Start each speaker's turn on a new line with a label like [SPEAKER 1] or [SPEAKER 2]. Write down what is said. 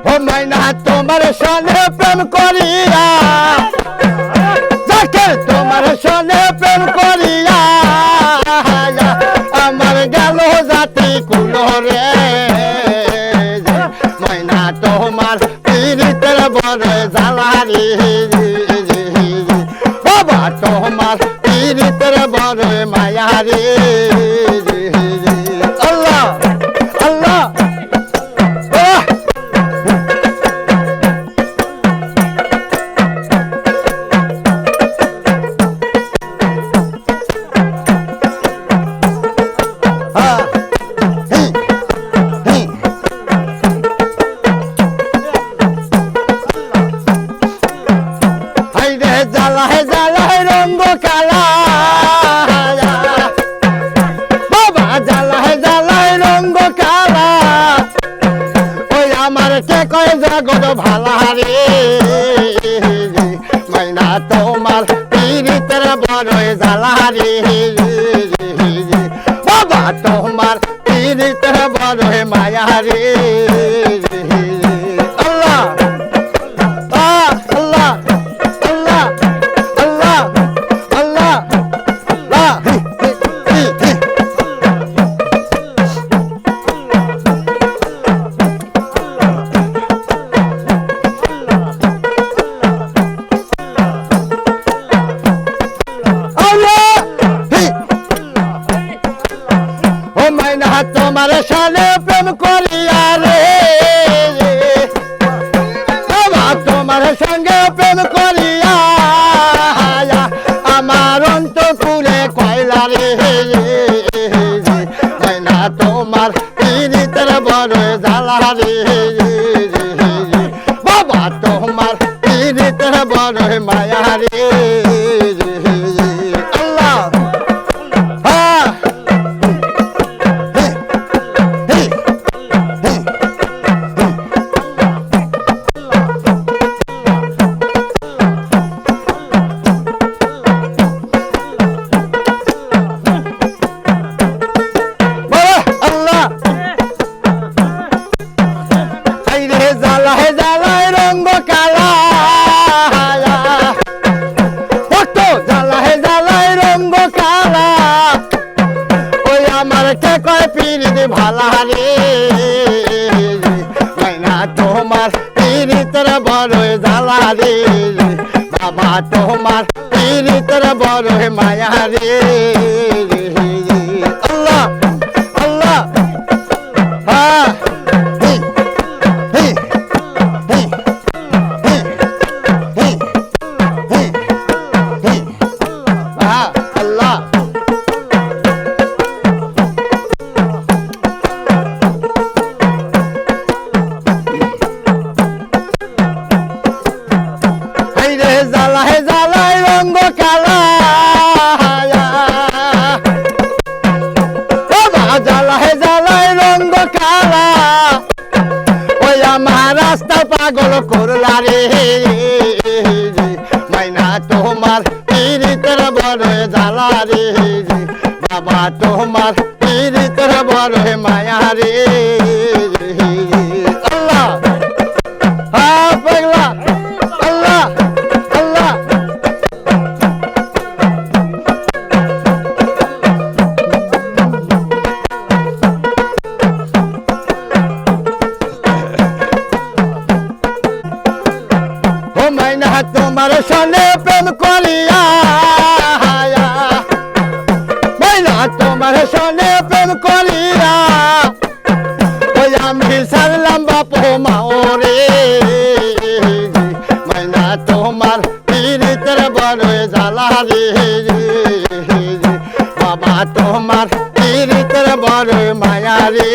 [SPEAKER 1] ও মাইনা তোমার সনে প্রেম করিয়া জাকির তোমার সনে প্রেম করিয়া আমার গেল জাতি কুলরে মাইনা তোমার পীড়িতের বড় জ্বালারি বাবা তোমার পীড়িতের বড় মায়ারি আল্লাহ আল্লাহ জ্বালায় জ্বালায় রঙ্গ কালা বাবা জ্বালায় জ্বালায় রঙ্গ কালা ওই আমার কে কয় জগৎ ভালা রে মাইনা তোমার পীড়িতের বড় জ্বালা রে বাবা তোমার পীড়িতের বড় মায়া রে আল্লাহ আল্লাহ তোমার সানে প্রেম করিয়া রে তোমার সঙ্গে প্রেম করিয়া আমার অন্তপুরে কয়লা রে মাইনা তোমার পীড়িতের বড় জ্বালা রে বাবা তোমার পীড়িতের বড় মায়া রে আল্লাহ জ্বালায় জ্বালায় রঙ্গ কালা জ্বালায় জ্বালায় রঙ্গ কালা ওই আমার কে কয় পীড়িত ভালা রে মাইনা তোমার পীড়িতের বড় জ্বালা রে বাবা তোমার পীড়িতের বড় মায়া রে আল্লাহ আল্লাহ হ্যাঁ আল্লাহ জ্বালায় জ্বালায় রঙ্গ কালা জ্বালায় জ্বালায় রঙ্গ কালা ওই আমার রাস্তা পাগল করলা রে মাইনা তোমার পীড়িতের বড় জ্বালা রে বাবা তোমার পীড়িতের বড় মায়া রে আল্লাহ হ্যাঁ পাগলা আল্লাহ আল্লাহ ও মাইনা তোমার সনে প্রেম করিয়া মাইনা তোমার সনে প্রেম করিয়া ওই আমি সারলাম বাপু মাও রে মাইনা তোমার পীড়িতের বড় জ্বালা রে বাবা তোমার পীড়িতের বড় মায়া রে